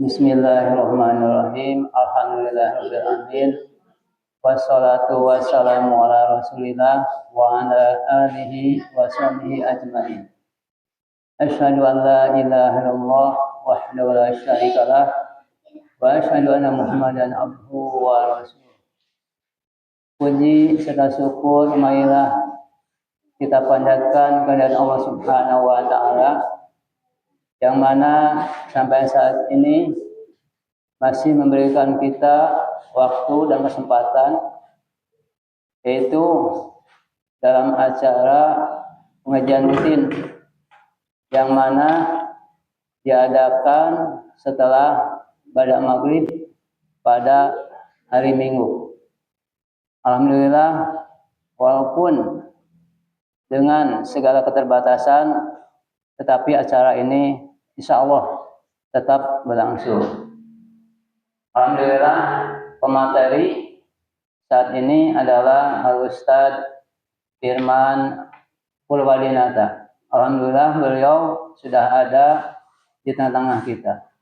Bismillahirrahmanirrahim. Alhamdulillahirabbil alamin. Wassalatu wassalamu ala Rasulillah wa ala alihi wa sahbihi ajmain. Asyhadu an la ilaha illallah wahdahu la syarikalah wa asyhadu anna Muhammadan abduhu wa rasuluh. Puji serta syukur marilah kita panjatkan kehadirat Allah Subhanahu wa taala yang mana sampai saat ini masih memberikan kita waktu dan kesempatan, yaitu dalam acara pengajian rutin yang mana diadakan setelah ba'da maghrib pada hari Minggu. Alhamdulillah, walaupun dengan segala keterbatasan, tetapi acara ini insya Allah tetap berlangsung. Alhamdulillah, pemateri saat ini adalah Al-Ustadz Firman Purwadinata. Alhamdulillah, beliau sudah ada di tengah-tengah kita.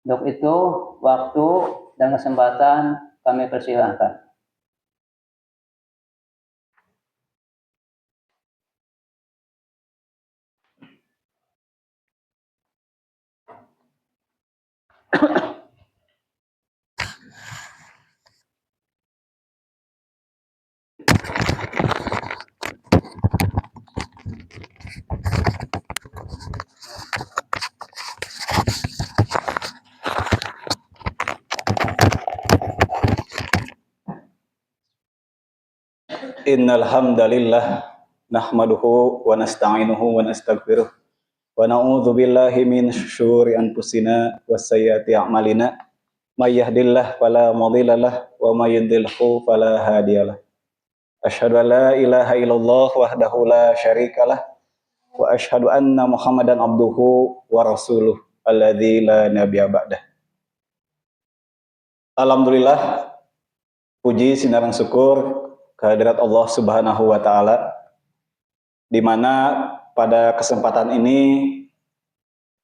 Untuk itu, waktu dan kesempatan kami persilahkan. Innal hamdalillah nahmaduhu wa nasta'inuhu wa nastaghfiruh wa na'udzu billahi min syururi anfusina wa sayyiati a'malina may yahdihillahu fala mudhillalah wa may yudhlilhu fala hadiyalah. Asyhadu an la ilaha illallah wahdahu la syarikalah wa asyhadu anna Muhammadan abduhu wa rasuluh alladzi la nabiyya ba'dah. Alhamdulillah, puji sinaran syukur kehadirat Allah Subhanahu wa taala, di mana pada kesempatan ini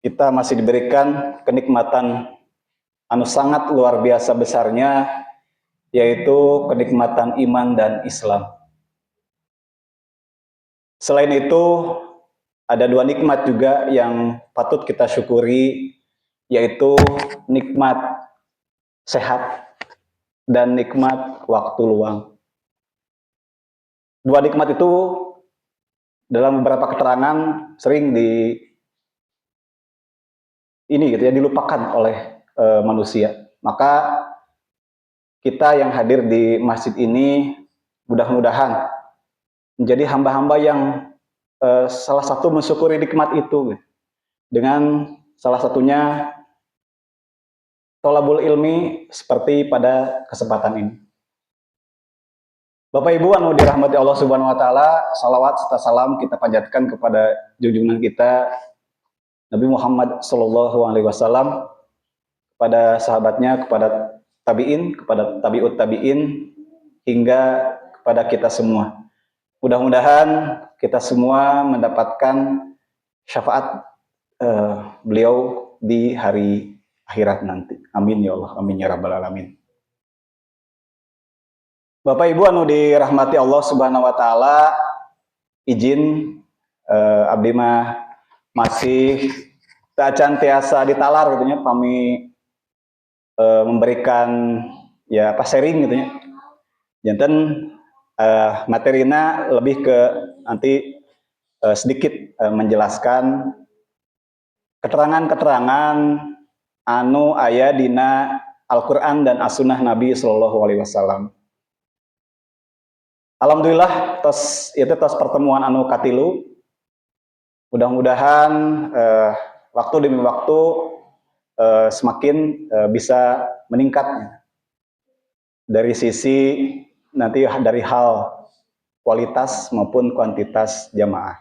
kita masih diberikan kenikmatan anu sangat luar biasa besarnya, yaitu kenikmatan iman dan Islam. Selain itu, ada dua nikmat juga yang patut kita syukuri, yaitu nikmat sehat dan nikmat waktu luang. Dua nikmat itu dalam beberapa keterangan sering dilupakan oleh manusia. Maka kita yang hadir di masjid ini mudah-mudahan menjadi hamba-hamba yang salah satu mensyukuri nikmat itu, dengan salah satunya thalabul ilmi seperti pada kesempatan ini. Bapak Ibu anu dirahmati Allah Subhanahu wa taala, salawat serta salam kita panjatkan kepada junjungan kita Nabi Muhammad sallallahu alaihi wasallam, kepada sahabatnya, kepada tabi'in, kepada tabi'ut tabi'in, hingga kepada kita semua. Mudah-mudahan kita semua mendapatkan syafaat beliau di hari akhirat nanti. Amin ya Allah, amin ya rabbal alamin. Bapak Ibu anu dirahmati Allah Subhanahu wa taala, izin abdi mah masih acan tiasa ditalar gitu nya, kami memberikan sharing gitu nya. Janten materina lebih ke nanti sedikit menjelaskan keterangan-keterangan anu aya dina Al-Qur'an dan As-Sunnah Nabi sallallahu alaihi wasallam. Alhamdulillah, tos pertemuan anu katilu. Mudah-mudahan waktu demi waktu semakin bisa meningkat dari sisi nanti dari hal kualitas maupun kuantitas jamaah.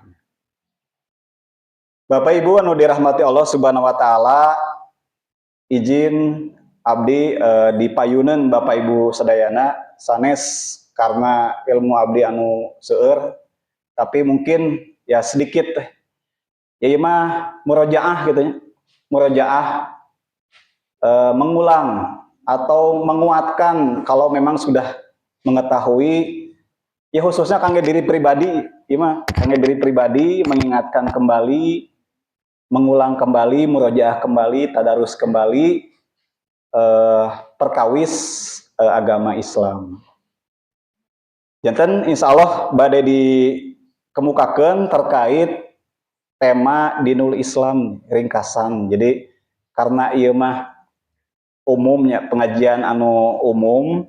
Bapak Ibu anu dirahmati Allah Subhanahu wa taala, izin abdi dipayuneun Bapak Ibu sadayana sanes karena ilmu abdi anu seueur, tapi mungkin ya sedikit ya mah murojaah gitu ya, murojaah mengulang atau menguatkan kalau memang sudah mengetahui, ya khususnya kangge diri pribadi, ya kangge diri pribadi mengingatkan kembali, mengulang kembali, murojaah kembali, tadarus kembali perkawis agama Islam. Janten insya Allah badai dikemukakan terkait tema dinul Islam ringkasan. Jadi karena iya mah umumnya pengajian anu umum,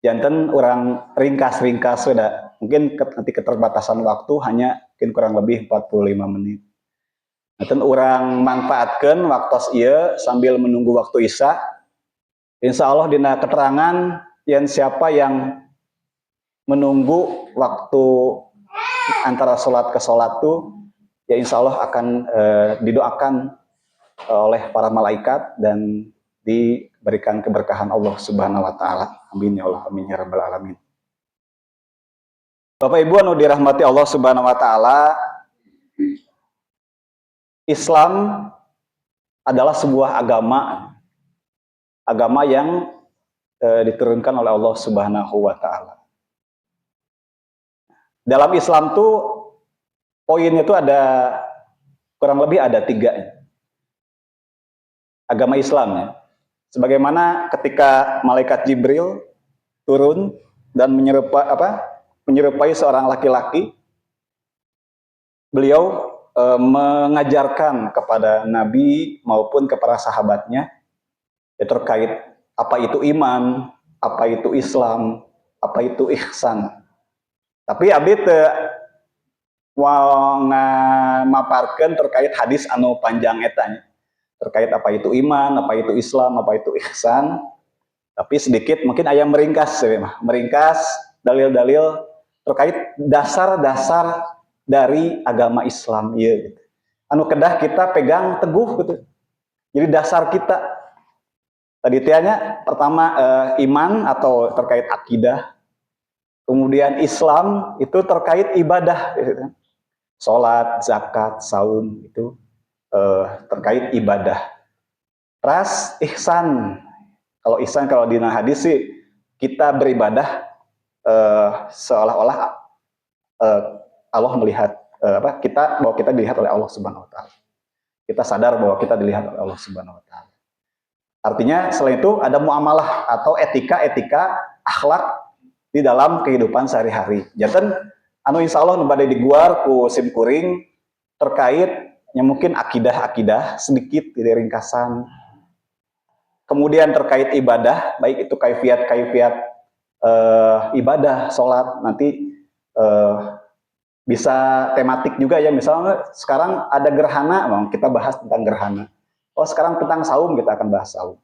janten orang ringkas-ringkas sudah. Mungkin nanti keterbatasan waktu hanya mungkin kurang lebih 45 menit. Janten orang manfaatkan waktu iya sambil menunggu waktu isya. Insya Allah dina keterangan yang siapa yang menunggu waktu antara sholat ke sholat tuh, ya insya Allah akan didoakan oleh para malaikat dan diberikan keberkahan Allah Subhanahu wa taala. Amin ya Allah, amin ya rabbal alamin. Bapak Ibu anu dirahmati Allah Subhanahu wa taala, Islam adalah sebuah agama yang diturunkan oleh Allah Subhanahu wa taala. Dalam Islam tuh poinnya itu ada kurang lebih ada 3 agama Islam ya. Sebagaimana ketika malaikat Jibril turun dan menyerupai seorang laki-laki, beliau mengajarkan kepada Nabi maupun kepada sahabatnya ya, terkait apa itu iman, apa itu Islam, apa itu ihsan. Tapi abdi teu ngamaparkeun terkait hadis anu panjang etanya. Terkait apa itu iman, apa itu Islam, apa itu ihsan. Tapi sedikit mungkin aya meringkas dalil-dalil terkait dasar-dasar dari agama Islam ya gitu. Anu kedah kita pegang teguh gitu. Jadi dasar kita tadi tianya pertama iman atau terkait akidah. Kemudian Islam itu terkait ibadah, gitu. Sholat, zakat, saum itu terkait ibadah. Ras ihsan. Kalau ihsan kalau di hadis sih kita beribadah seolah-olah Allah melihat bahwa kita dilihat oleh Allah Subhanahu wa taala. Kita sadar bahwa kita dilihat oleh Allah Subhanahu wa taala. Artinya selain itu ada muamalah atau etika-etika akhlak di dalam kehidupan sehari-hari. Janten anu insya Allah nu bade diguar ku sim kuring terkait yang mungkin akidah-akidah sedikit di ringkasan. Kemudian terkait ibadah, baik itu kaifiat ibadah, sholat, nanti bisa tematik juga ya. Misalnya sekarang ada gerhana, kita bahas tentang gerhana. Oh sekarang tentang saum, kita akan bahas saum.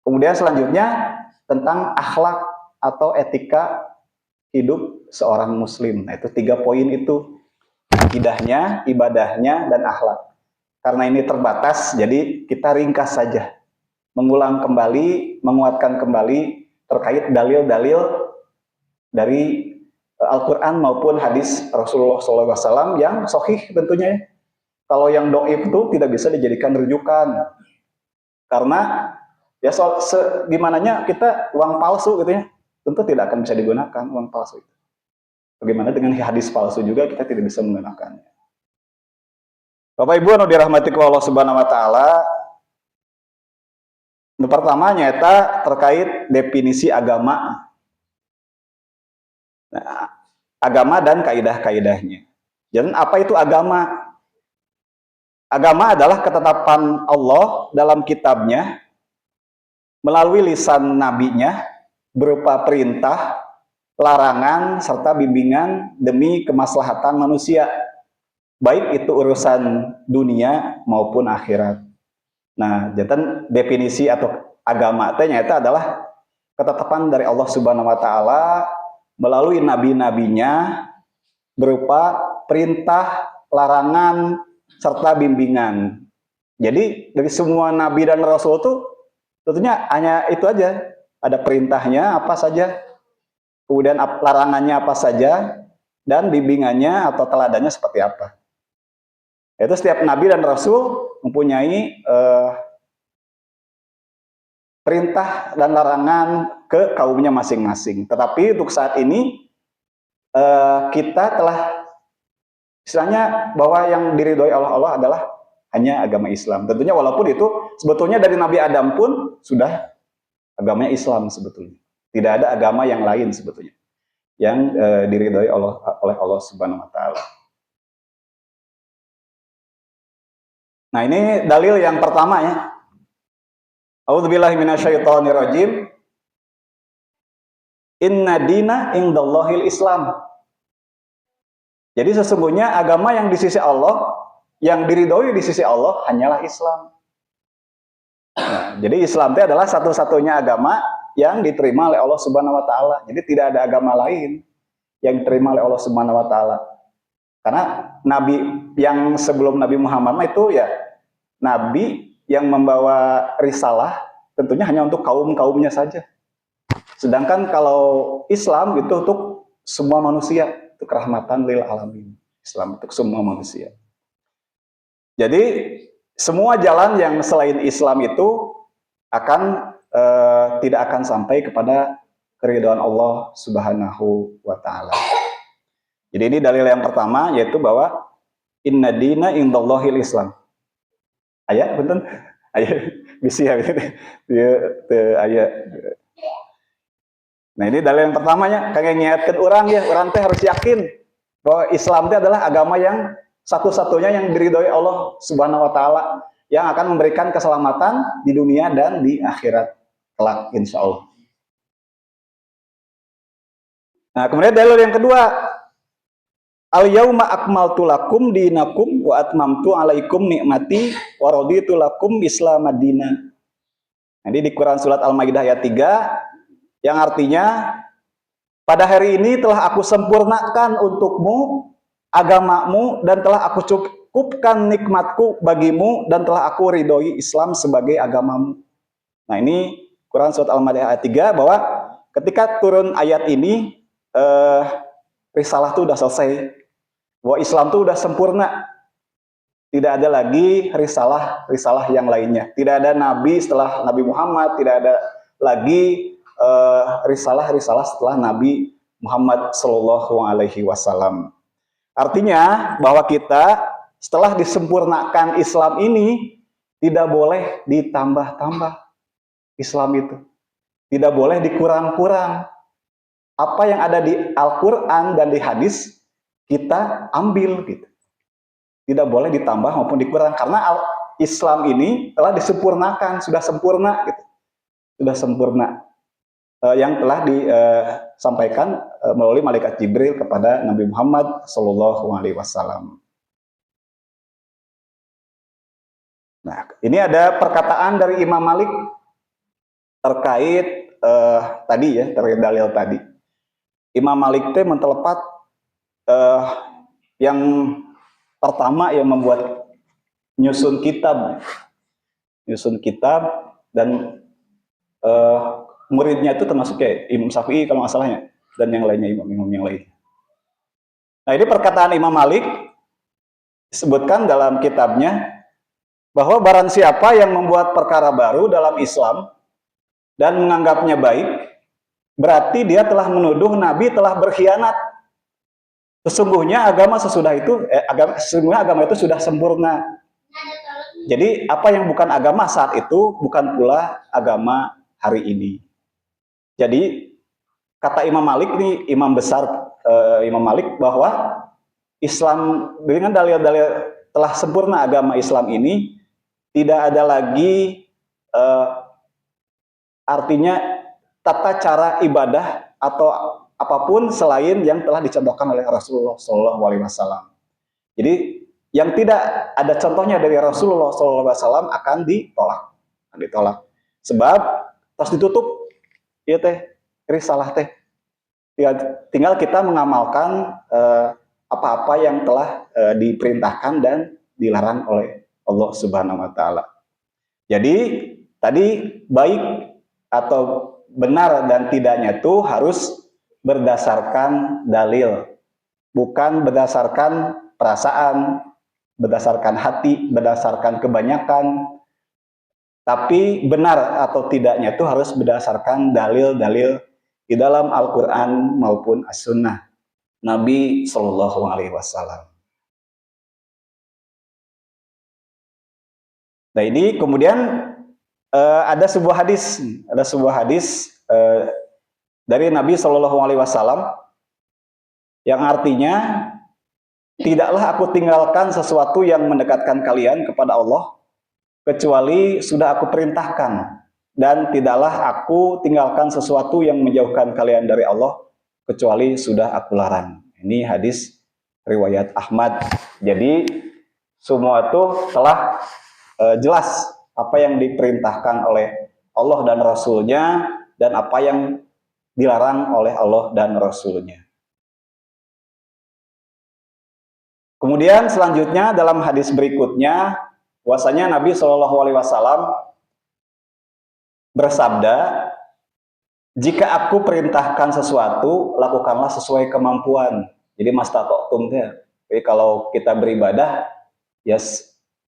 Kemudian selanjutnya tentang akhlak atau etika hidup seorang muslim. Nah itu 3 poin itu, akidahnya, ibadahnya, dan akhlak. Karena ini terbatas, jadi kita ringkas saja. Mengulang kembali, menguatkan kembali terkait dalil-dalil dari Al-Quran maupun hadis Rasulullah SAW yang sahih tentunya. Kalau yang doib itu tidak bisa dijadikan rujukan. Karena ya gimananya kita uang palsu gitu ya, tentu tidak akan bisa digunakan uang palsu itu. Bagaimana dengan hadis palsu juga kita tidak bisa menggunakannya. Bapak Ibu anu dirahmati Allah Subhanahu wa taala, nu pertama nyata terkait definisi agama. Nah, agama dan kaidah-kaidahnya. Jadi apa itu agama? Agama adalah ketetapan Allah dalam kitabnya melalui lisan nabinya berupa perintah, larangan, serta bimbingan demi kemaslahatan manusia, baik itu urusan dunia maupun akhirat. Nah, jantan definisi atau agama ternyata adalah ketetapan dari Allah Subhanahu wa taala melalui nabi-nabinya berupa perintah, larangan, serta bimbingan. Jadi dari semua nabi dan rasul itu tentunya hanya itu aja. Ada perintahnya apa saja, kemudian larangannya apa saja, dan bimbingannya atau teladannya seperti apa. Itu setiap nabi dan rasul mempunyai perintah dan larangan ke kaumnya masing-masing. Tetapi untuk saat ini kita telah istilahnya bahwa yang diridhoi oleh Allah adalah hanya agama Islam. Tentunya walaupun itu sebetulnya dari Nabi Adam pun sudah agamanya Islam sebetulnya. Tidak ada agama yang lain sebetulnya yang diridhoi oleh Allah Subhanahu wa taala. Nah, ini dalil yang pertama ya. A'udzubillahi minasyaitonirrajim. Inna dina indallahil Islam. Jadi sesungguhnya agama yang di sisi Allah, yang diridhoi di sisi Allah hanyalah Islam. Nah, jadi Islam itu adalah satu-satunya agama yang diterima oleh Allah Subhanahu wa taala. Jadi tidak ada agama lain yang diterima oleh Allah Subhanahu wa taala. Karena nabi yang sebelum Nabi Muhammad itu ya nabi yang membawa risalah tentunya hanya untuk kaum-kaumnya saja. Sedangkan kalau Islam itu untuk semua manusia, untuk rahmatan lil alamin. Islam untuk semua manusia. Jadi semua jalan yang selain Islam itu akan tidak akan sampai kepada keridhaan Allah Subhanahu wa taala. Jadi ini dalil yang pertama yaitu bahwa inna dina indallahil Islam. Ayat betul? Ayat bisi ya ayat. Nah, ini dalil yang pertamanya kagak ngingatkeun orang teh harus yakin bahwa Islam itu adalah agama yang satu-satunya yang diridhoi Allah Subhanahu wa taala yang akan memberikan keselamatan di dunia dan di akhirat kelak insyaallah. Nah, kemudian dalil yang kedua, al-yauma akmaltu lakum dinakum wa atmamtu alaikum nikmati wa raditu lakum Islam madina. Jadi di Quran surat Al-Maidah ayat 3 yang artinya pada hari ini telah aku sempurnakan untukmu agamamu dan telah aku cukupkan nikmatku bagimu dan telah aku ridhoi Islam sebagai agamamu. Nah, ini Quran surat Al-Maidah ayat 3 bahwa ketika turun ayat ini risalah itu udah selesai. Bahwa Islam itu udah sempurna. Tidak ada lagi risalah yang lainnya. Tidak ada nabi setelah Nabi Muhammad, tidak ada lagi risalah setelah Nabi Muhammad Shallallahu Alaihi Wasallam. Artinya bahwa kita setelah disempurnakan Islam ini tidak boleh ditambah-tambah Islam itu. Tidak boleh dikurang-kurang. Apa yang ada di Al-Quran dan di hadis kita ambil gitu. Tidak boleh ditambah maupun dikurang karena Islam ini telah disempurnakan, sudah sempurna gitu. Sudah sempurna. Yang telah disampaikan melalui malaikat Jibril kepada Nabi Muhammad Shallallahu Alaihi Wasallam. Nah, ini ada perkataan dari Imam Malik terkait tadi ya, terkait dalil tadi. Imam Malik itu mentelepat yang pertama yang membuat nyusun kitab dan muridnya itu termasuk kayak Imam Syafi'i kalau nggak salahnya dan yang lainnya imam-imam yang lain. Nah, ini perkataan Imam Malik disebutkan dalam kitabnya bahwa barang siapa yang membuat perkara baru dalam Islam dan menganggapnya baik, berarti dia telah menuduh Nabi telah berkhianat. Sesungguhnya agama itu sudah sempurna. Jadi apa yang bukan agama saat itu bukan pula agama hari ini. Jadi kata Imam Malik ini imam besar Imam Malik bahwa Islam dengan dalil-dalil telah sempurna agama Islam ini tidak ada lagi artinya tata cara ibadah atau apapun selain yang telah dicontohkan oleh Rasulullah Shallallahu Alaihi Wasallam. Jadi yang tidak ada contohnya dari Rasulullah Shallallahu Alaihi Wasallam akan ditolak. Sebab terus ditutup, ya teh, risalah teh. Tinggal kita mengamalkan apa-apa yang telah diperintahkan dan dilarang oleh Allah Subhanahu Wa Taala. Jadi tadi baik atau benar dan tidaknya itu harus berdasarkan dalil, bukan berdasarkan perasaan, berdasarkan hati, berdasarkan kebanyakan, Tapi benar atau tidaknya itu harus berdasarkan dalil-dalil di dalam Al-Quran maupun As-Sunnah Nabi Shallallahu Alaihi Wasallam. Nah ini kemudian ada sebuah hadis dari Nabi Shallallahu Alaihi Wasallam yang artinya, tidaklah aku tinggalkan sesuatu yang mendekatkan kalian kepada Allah kecuali sudah aku perintahkan, dan tidaklah aku tinggalkan sesuatu yang menjauhkan kalian dari Allah kecuali sudah aku larang. Ini hadis riwayat Ahmad. Jadi semua itu telah jelas apa yang diperintahkan oleh Allah dan Rasul-Nya dan apa yang dilarang oleh Allah dan Rasul-Nya. Kemudian selanjutnya dalam hadis berikutnya, bahwasanya Nabi Shallallahu Alaihi Wasallam bersabda, jika aku perintahkan sesuatu, lakukanlah sesuai kemampuan. Jadi mastata'tum ya. Jadi kalau kita beribadah, ya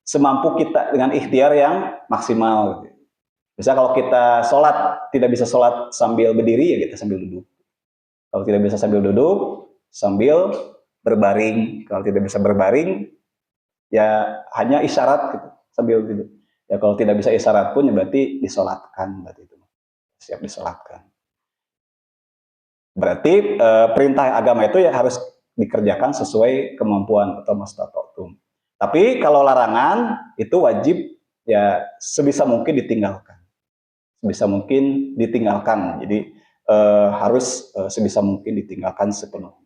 semampu kita dengan ikhtiar yang maksimal. Bisa kalau kita sholat, tidak bisa sholat sambil berdiri, ya kita sambil duduk. Kalau tidak bisa sambil duduk, sambil berbaring. Kalau tidak bisa berbaring, ya hanya isyarat gitu, sambil gitu. Ya kalau tidak bisa isyarat pun ya berarti disolatkan, berarti itu siap disolatkan. Berarti perintah agama itu ya harus dikerjakan sesuai kemampuan atau mastata'tum. Tapi kalau larangan itu wajib ya sebisa mungkin ditinggalkan. Sebisa mungkin ditinggalkan. Jadi harus sebisa mungkin ditinggalkan sepenuhnya.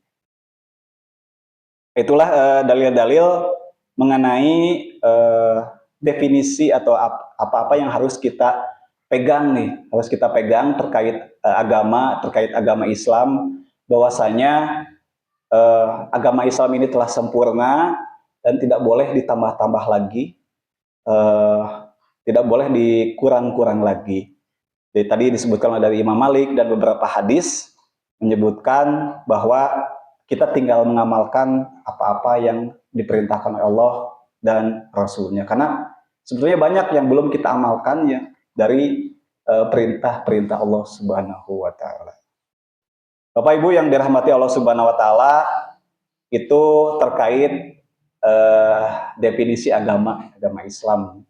Itulah dalil-dalil mengenai definisi atau apa-apa yang harus kita pegang nih, harus kita pegang terkait agama Islam, bahwasanya agama Islam ini telah sempurna dan tidak boleh ditambah-tambah lagi, tidak boleh dikurang-kurang lagi. Jadi tadi disebutkan dari Imam Malik dan beberapa hadis menyebutkan bahwa kita tinggal mengamalkan apa-apa yang diperintahkan oleh Allah dan Rasul-Nya. Karena sebetulnya banyak yang belum kita amalkan ya dari perintah-perintah Allah Subhanahu wa Ta'ala. Bapak Ibu yang dirahmati Allah Subhanahu wa Ta'ala, itu terkait definisi agama Islam.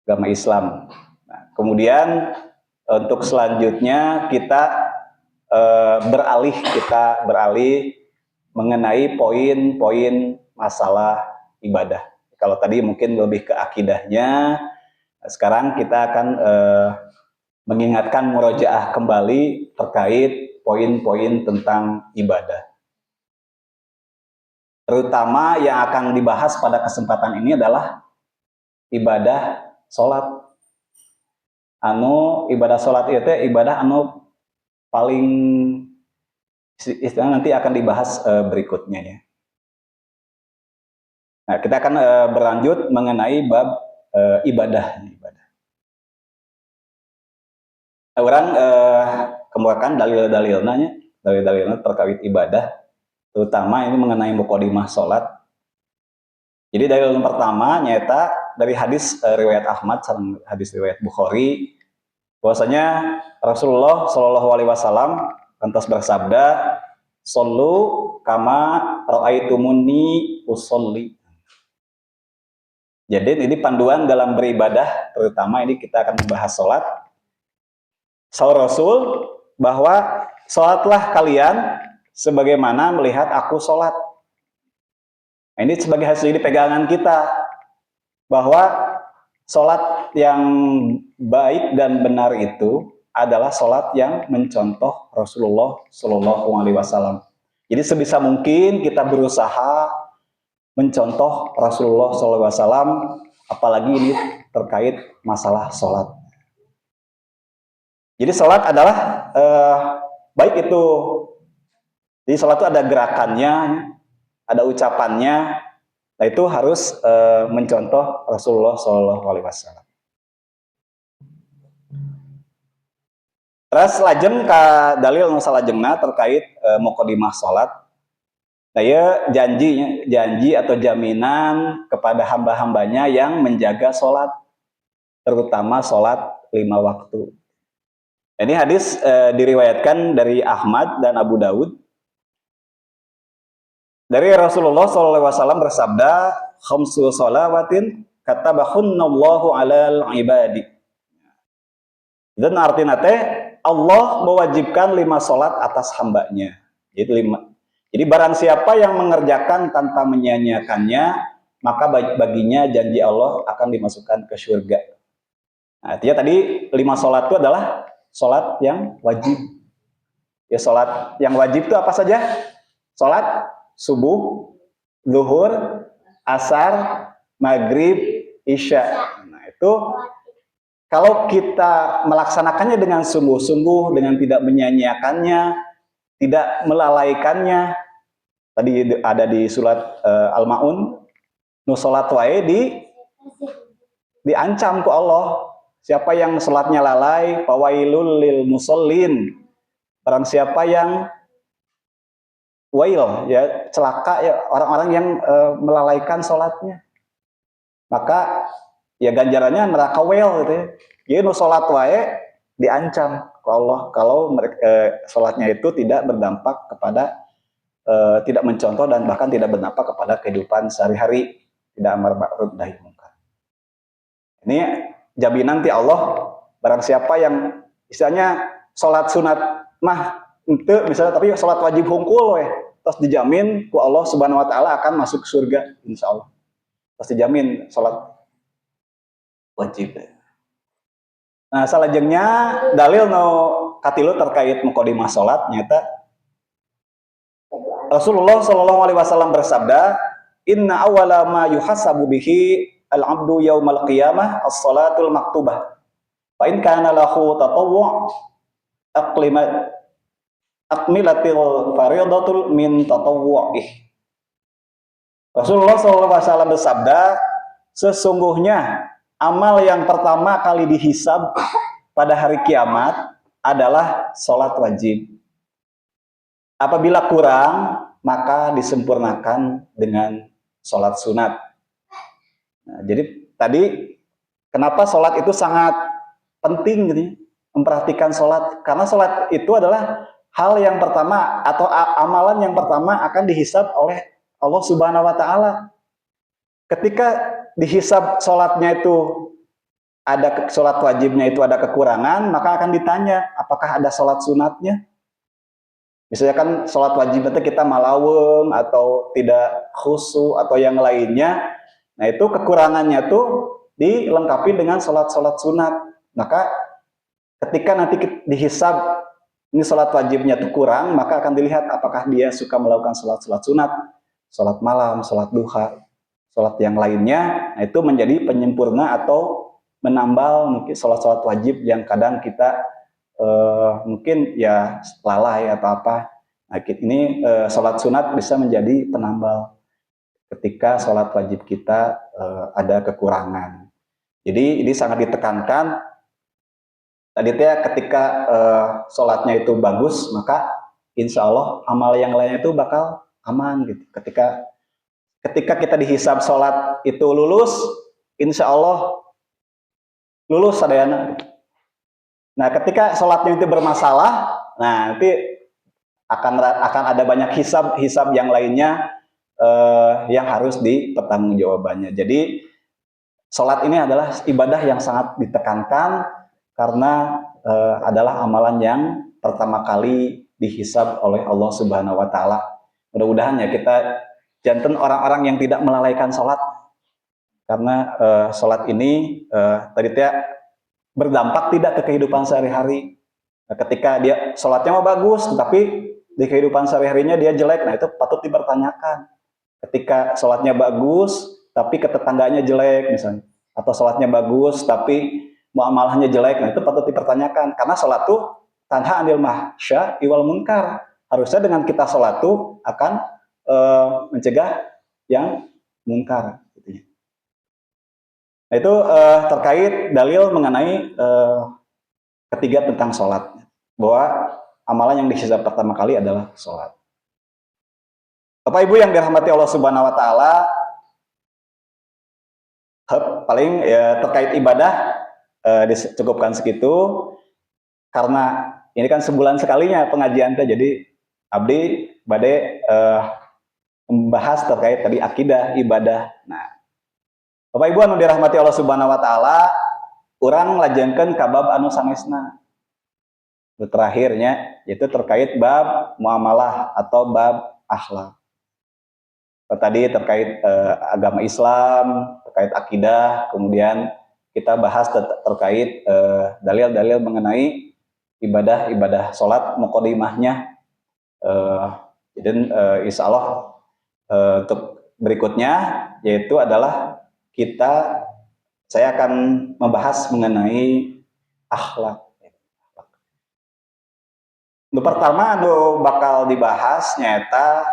Nah, kemudian untuk selanjutnya kita beralih mengenai poin-poin masalah ibadah. Kalau tadi mungkin lebih ke akidahnya, sekarang kita akan mengingatkan murojaah kembali terkait poin-poin tentang ibadah. Terutama yang akan dibahas pada kesempatan ini adalah ibadah sholat. Ibadah sholat itu ibadah paling istilah nanti akan dibahas berikutnya ya. Nah, kita akan berlanjut mengenai bab ibadah. Orang kemukakan dalil-dalilnya terkait ibadah, terutama ini mengenai muqaddimah sholat. Jadi dalil yang pertama nyata dari hadis riwayat Ahmad, hadis riwayat Bukhari, bahwasanya Rasulullah Shallallahu Alaihi Wasallam lantas bersabda, "Shollu kama ra'aitumuni usolli." Jadi ini panduan dalam beribadah, terutama ini kita akan membahas sholat. Saur Rasul bahwa sholatlah kalian sebagaimana melihat aku sholat. Nah, ini sebagai hasil pegangan kita bahwa sholat yang baik dan benar itu adalah sholat yang mencontoh Rasulullah Shallallahu Alaihi Wasallam. Jadi sebisa mungkin kita berusaha mencontoh Rasulullah Shallallahu Alaihi Wasallam, apalagi ini terkait masalah sholat. Jadi sholat adalah baik itu, jadi sholat itu ada gerakannya, ada ucapannya, nah itu harus mencontoh Rasulullah Shallallahu Alaihi Wasallam. Terus lajeng ka dalil masalah jengna terkait muqaddimah sholat. Nah ya janji atau jaminan kepada hamba-hambanya yang menjaga sholat. terutama sholat 5 waktu. Ini hadis diriwayatkan dari Ahmad dan Abu Daud. Dari Rasulullah SAW bersabda, khamsu sholawatin katabahunallahu alal ibadi. Dan artinya teh Allah mewajibkan 5 sholat atas hambanya. Jadi barang siapa yang mengerjakan tanpa menyia-nyiakannya, maka baginya janji Allah akan dimasukkan ke surga. Nah, artinya tadi 5 sholat itu adalah sholat yang wajib. Ya, sholat yang wajib itu apa saja? Sholat subuh, zuhur, asar, maghrib, isya. Nah, itu kalau kita melaksanakannya dengan sungguh-sungguh, dengan tidak menyia-nyiakannya, tidak melalaikannya, tadi ada di surat Al-Ma'un, nu sholat wae diancam ku Allah. Siapa yang sholatnya lalai, fawailul lil musallin. Barang siapa yang wail, ya celaka ya orang-orang yang melalaikan sholatnya, maka ya ganjarannya neraka wail gitu ya. Jadi nu sholat wae diancam ke Allah kalau mereka sholatnya itu tidak berdampak kepada tidak mencontoh dan bahkan tidak berdampak kepada kehidupan sehari-hari, tidak amar ma'ruf nahi munkar. Ini jaminan ti Allah, barang siapa yang istilahnya sholat sunat mah itu misalnya, tapi sholat wajib hungkul weh, terus dijamin ku Allah Subhanahu wa taala akan masuk surga insyaallah. Terus dijamin sholat wajib. Nah, salajengnya dalil no katilu terkait muqaddimah sholat nyata Rasulullah Shallallahu alaihi wasallam bersabda, "Inna awwala ma yuhasabu bihi al-'abdu yaumal qiyamah as-salatul maktubah. Fa in kana lahu tatawwu' akmilatil fariidatul min tatawwu'ih." Rasulullah Shallallahu alaihi wasallam bersabda, sesungguhnya amal yang pertama kali dihisab pada hari kiamat adalah sholat wajib. Apabila kurang, maka disempurnakan dengan sholat sunat. Nah, jadi tadi kenapa sholat itu sangat penting gitu ya, memperhatikan sholat. Karena sholat itu adalah hal yang pertama atau amalan yang pertama akan dihisab oleh Allah Subhanahu wa taala. Ketika dihisab sholatnya itu ada sholat wajibnya itu ada kekurangan, maka akan ditanya apakah ada sholat sunatnya. Misalnya kan sholat wajib itu kita malaweng atau tidak khusyuk atau yang lainnya. Nah itu kekurangannya tuh dilengkapi dengan sholat-sholat sunat. Maka ketika nanti dihisab ini sholat wajibnya tuh kurang, maka akan dilihat apakah dia suka melakukan sholat-sholat sunat, sholat malam, sholat duha, sholat yang lainnya. Nah itu menjadi penyempurna atau menambal mungkin sholat-sholat wajib yang kadang kita mungkin ya lalai atau apa. Nah, ini sholat sunat bisa menjadi penambal ketika sholat wajib kita ada kekurangan. Jadi ini sangat ditekankan. Tadi ketika sholatnya itu bagus, maka insya Allah amal yang lainnya itu bakal aman gitu. Ketika kita dihisab sholat itu lulus, insya Allah lulus sadayana. Nah, ketika sholatnya itu bermasalah, nah nanti akan ada banyak hisab yang lainnya yang harus dipertanggungjawabannya. Jadi sholat ini adalah ibadah yang sangat ditekankan karena adalah amalan yang pertama kali dihisab oleh Allah Subhanahu wa taala. Mudah-mudahan ya kita janten orang-orang yang tidak melalaikan sholat, karena sholat ini tadi berdampak tidak ke kehidupan sehari-hari. Nah, ketika dia sholatnya mau bagus, tapi di kehidupan sehari-harinya dia jelek, nah itu patut dipertanyakan. Ketika sholatnya bagus, tapi ke tetangganya jelek misalnya, atau sholatnya bagus, tapi muamalahnya jelek, nah itu patut dipertanyakan. Karena sholat itu tanha anil mahsya iwal munkar. Harusnya dengan kita sholat itu akan mencegah yang munkar. Nah, itu terkait dalil mengenai ketiga tentang sholat, bahwa amalan yang dihisab pertama kali adalah sholat. Bapak Ibu yang dirahmati Allah Subhanahu wa taala, paling ya terkait ibadah Dicukupkan segitu, karena ini kan sebulan sekalinya pengajian teh, jadi abdi bade membahas terkait tadi akidah, ibadah. Nah, Bapak Ibu anu dirahmati Allah Subhanahu wa taala, urang lajengkeun ka bab anu sanesna. Terakhirnya yaitu terkait bab muamalah atau bab akhlak. Tadi terkait agama Islam, terkait akidah, kemudian kita bahas terkait dalil-dalil mengenai ibadah sholat muqaddimahnya. Dan insya Allah untuk berikutnya yaitu adalah saya akan membahas mengenai akhlak. Yang pertama bakal dibahas nyata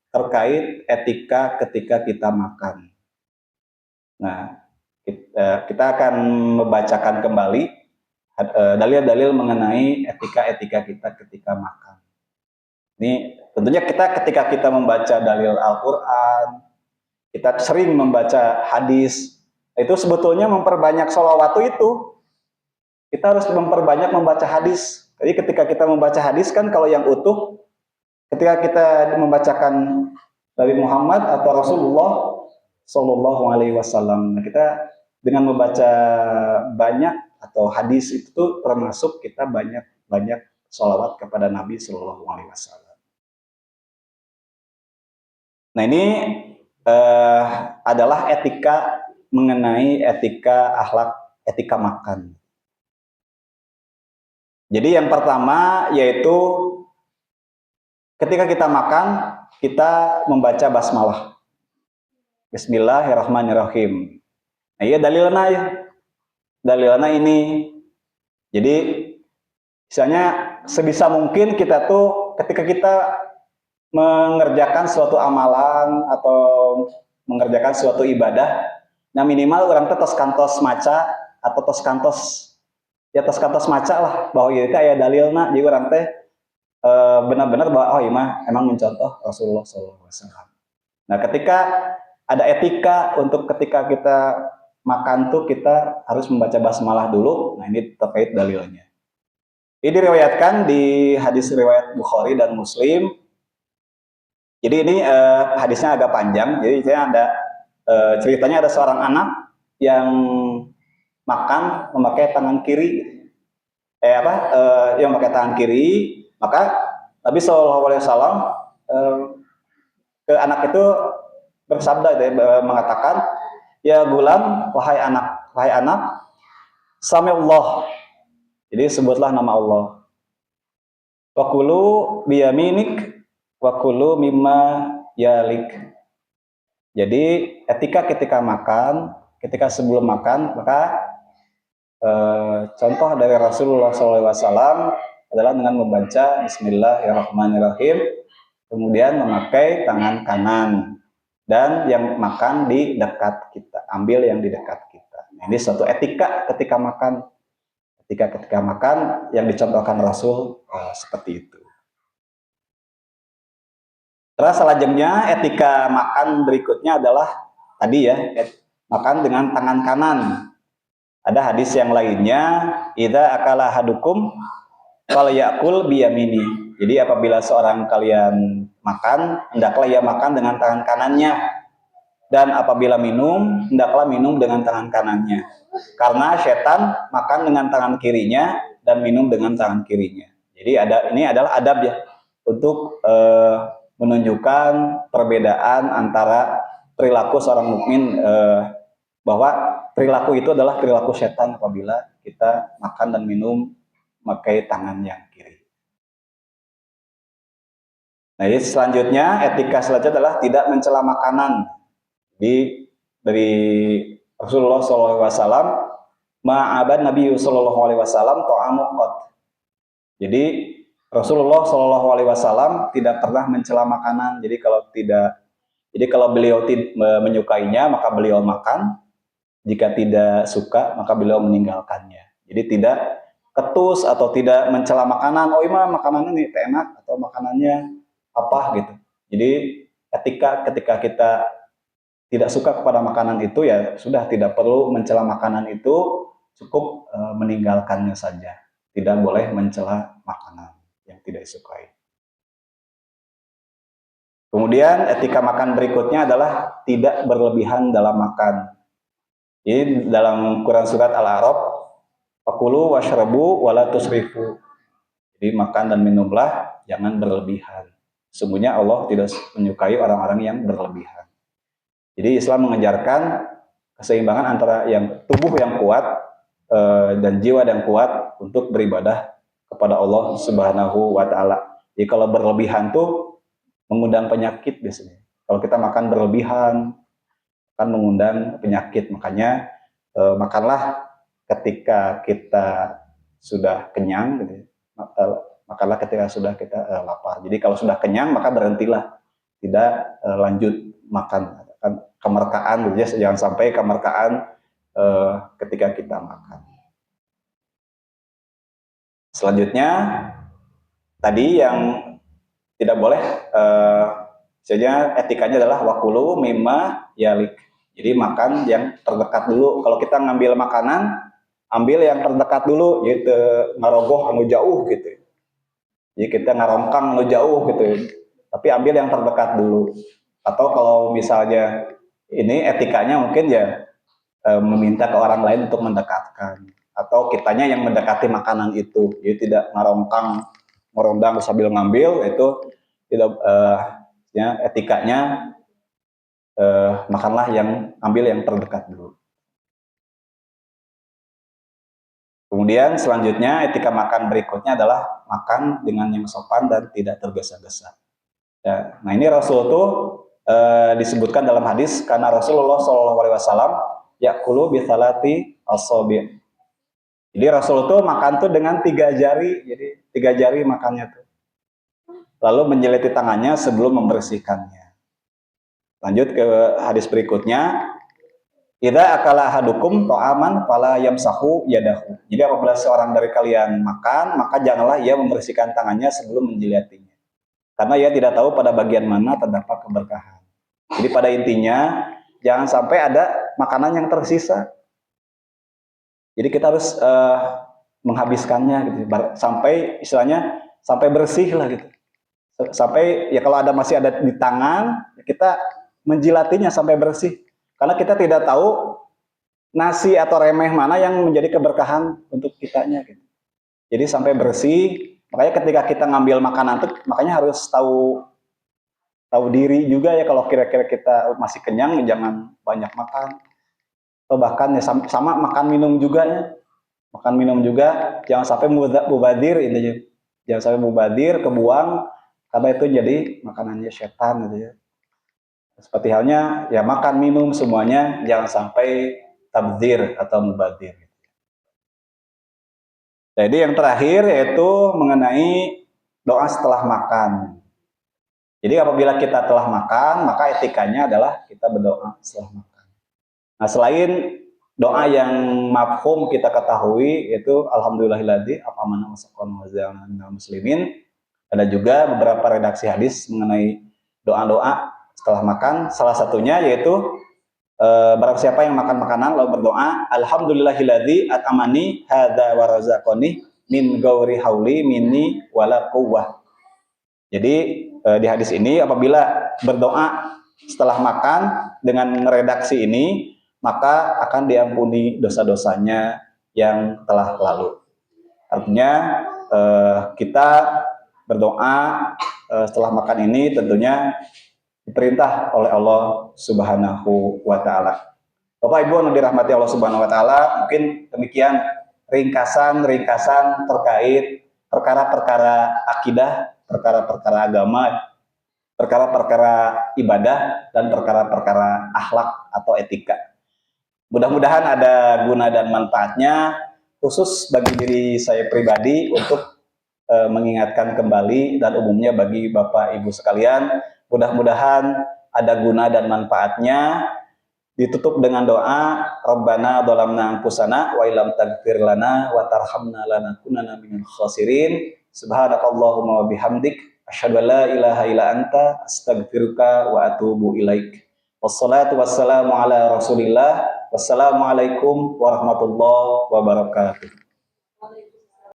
terkait etika ketika kita makan. Nah, kita akan membacakan kembali dalil-dalil mengenai etika-etika kita ketika makan. Ini tentunya ketika kita membaca dalil Al-Quran, kita sering membaca hadis, itu sebetulnya memperbanyak sholawat itu. Kita harus memperbanyak membaca hadis. Jadi ketika kita membaca hadis kan kalau yang utuh, ketika kita membacakan dari Muhammad atau Rasulullah Shallallahu Alaihi Wasallam, kita dengan membaca banyak atau hadis itu termasuk kita banyak sholawat kepada Nabi Shallallahu Alaihi Wasallam. Nah ini adalah etika mengenai etika akhlak, etika makan. Jadi yang pertama yaitu ketika kita makan, kita membaca basmalah. Bismillahirrahmanirrahim. Nah iya dalilna ini. Jadi misalnya sebisa mungkin kita tuh ketika kita mengerjakan suatu amalan atau mengerjakan suatu ibadah, nah minimal orang teh tos kantos maca atau tos kantos maca lah bahwa ieu teh aya dalilna, jadi orang teh benar-benar bahwa oh iya mah emang mencontoh Rasulullah SAW. Nah ketika ada etika untuk ketika kita makan tuh kita harus membaca basmalah dulu. Nah ini terkait dalilnya. Ini diriwayatkan di hadis riwayat Bukhari dan Muslim. Jadi ini hadisnya agak panjang. Jadi ada ceritanya ada seorang anak yang makan memakai tangan kiri. Yang memakai tangan kiri, maka Nabi SAW ke anak itu bersabda, mengatakan, ya gulam, wahai anak, sami Allah. Jadi sebutlah nama Allah. Wa kulu biyaminik wa kulu mimma yalik. Jadi etika ketika makan, ketika sebelum makan, maka contoh dari Rasulullah SAW adalah dengan membaca Bismillahirrahmanirrahim, kemudian memakai tangan kanan, dan yang makan di dekat kita, ambil yang di dekat kita. Nah, ini suatu etika ketika makan. Ketika makan yang dicontohkan Rasul seperti itu. Terus selanjutnya etika makan berikutnya adalah tadi ya, makan dengan tangan kanan. Ada hadis yang lainnya, idza akala hadukum fal yakul biyamini. Jadi apabila seorang kalian makan, hendaklah ia makan dengan tangan kanannya. Dan apabila minum, hendaklah minum dengan tangan kanannya. Karena setan makan dengan tangan kirinya dan minum dengan tangan kirinya. Jadi ini adalah adab ya untuk menunjukkan perbedaan antara perilaku seorang mukmin, bahwa perilaku itu adalah perilaku setan apabila kita makan dan minum memakai tangan yang kiri. Nah, ini selanjutnya etika selanjutnya adalah tidak mencela makanan. Dari Rasulullah SAW, ma'abad Nabi SAW to'amukot. Jadi Rasulullah SAW tidak pernah mencela makanan. Jadi kalau beliau menyukainya maka beliau makan. Jika tidak suka maka beliau meninggalkannya. Jadi tidak ketus atau tidak mencela makanan. Oh iya makanan ini enak atau makanannya apa gitu. Jadi etika ketika kita tidak suka kepada makanan itu ya sudah tidak perlu mencela makanan itu, cukup meninggalkannya saja. Tidak boleh mencela makanan yang tidak disukai. Kemudian etika makan berikutnya adalah tidak berlebihan dalam makan. Jadi dalam Quran surat Al-A'raf, fakulu washrabu wala tusrifu. Jadi makan dan minumlah, jangan berlebihan. Sesungguhnya Allah tidak menyukai orang-orang yang berlebihan. Jadi Islam mengajarkan keseimbangan antara yang tubuh yang kuat dan jiwa yang kuat untuk beribadah kepada Allah Subhanahu wa taala. Jadi kalau berlebihan tuh mengundang penyakit biasanya. Kalau kita makan berlebihan akan mengundang penyakit. Makanya makanlah ketika kita sudah kenyang gitu. Makanlah ketika sudah kita lapar. Jadi kalau sudah kenyang maka berhentilah, tidak lanjut makan. Kemerkaan gitu ya, jangan sampai kemerkaan ketika kita makan. Selanjutnya tadi yang tidak boleh saja etikanya adalah wakulu mimma yalik. Jadi makan yang terdekat dulu. Kalau kita ngambil makanan, ambil yang terdekat dulu, gitu, ngarogoh anu jauh gitu. Jadi kita ngarongkang anu jauh gitu. Tapi ambil yang terdekat dulu. Atau kalau misalnya ini etikanya mungkin ya meminta ke orang lain untuk mendekatkan, atau kitanya yang mendekati makanan itu. Jadi tidak ngarongkang, merondang sambil ngambil, itu tidak ya, etikanya makanlah yang ambil yang terdekat dulu. Kemudian selanjutnya etika makan berikutnya adalah makan dengan yang sopan dan tidak tergesa-gesa. Ya, nah ini Rasul tuh disebutkan dalam hadis karena Rasulullah SAW yakulu bithalati as-sabi'. Jadi Rasul tuh makan tuh dengan 3 jari, jadi 3 jari makannya tuh. Lalu menjeliti tangannya sebelum membersihkannya. Lanjut ke hadis berikutnya. Idza akala ahadukum ta'aman fala yamsahu yadahu. Jadi apabila seorang dari kalian makan, maka janganlah ia membersihkan tangannya sebelum menjilatinya. Karena ia tidak tahu pada bagian mana terdapat keberkahan. Jadi pada intinya jangan sampai ada makanan yang tersisa. Jadi kita harus menghabiskannya gitu, sampai istilahnya sampai bersih lah gitu. Sampai ya kalau masih ada di tangan, kita menjilatinya sampai bersih. Karena kita tidak tahu nasi atau remeh mana yang menjadi keberkahan untuk kitanya gitu. Jadi sampai bersih. Makanya ketika kita ngambil makanan itu, makanya harus tahu diri juga ya, kalau kira-kira kita masih kenyang jangan banyak makan. Atau bahkan ya sama makan minum juga ya. Makan minum juga jangan sampai mubadir intinya. Jangan sampai mubadir, kebuang, karena itu jadi makanannya setan gitu ya. Seperti halnya ya makan minum semuanya jangan sampai tabdzir atau mubadir. Jadi yang terakhir yaitu mengenai doa setelah makan. Jadi apabila kita telah makan, maka etikanya adalah kita berdoa setelah makan. Nah, selain doa yang mafhum kita ketahui yaitu alhamdulillahilladzi at'amana wa saqana wa ja'alana minal muslimin, ada juga beberapa redaksi hadis mengenai doa-doa setelah makan. Salah satunya yaitu barang siapa yang makan makanan lalu berdoa alhamdulillahilladzi at'amani hadza wa razaqani min ghairi hauli minni wala quwwah. Jadi di hadis ini apabila berdoa setelah makan dengan redaksi ini, maka akan diampuni dosa-dosanya yang telah lalu. Artinya kita berdoa setelah makan ini tentunya diperintah oleh Allah Subhanahu wa taala. Bapak Ibu yang dirahmati Allah Subhanahu wa taala, mungkin demikian ringkasan terkait perkara-perkara akidah, perkara-perkara agama, perkara-perkara ibadah, dan perkara-perkara akhlak atau etika. Mudah-mudahan ada guna dan manfaatnya, khusus bagi diri saya pribadi untuk mengingatkan kembali dan umumnya bagi Bapak Ibu sekalian. Mudah-mudahan ada guna dan manfaatnya. Ditutup dengan doa Rabbana dhalamna anfusana wa illam taghfir lana wa tarhamna lanakunanna minal khasirin. Subhanakallahumma wa bihamdik asyhadu an la ilaha illa anta astaghfiruka wa atubu ilaik. Wassalatu wassalamu ala Rasulillah Wassalamualaikum warahmatullahi wabarakatuh.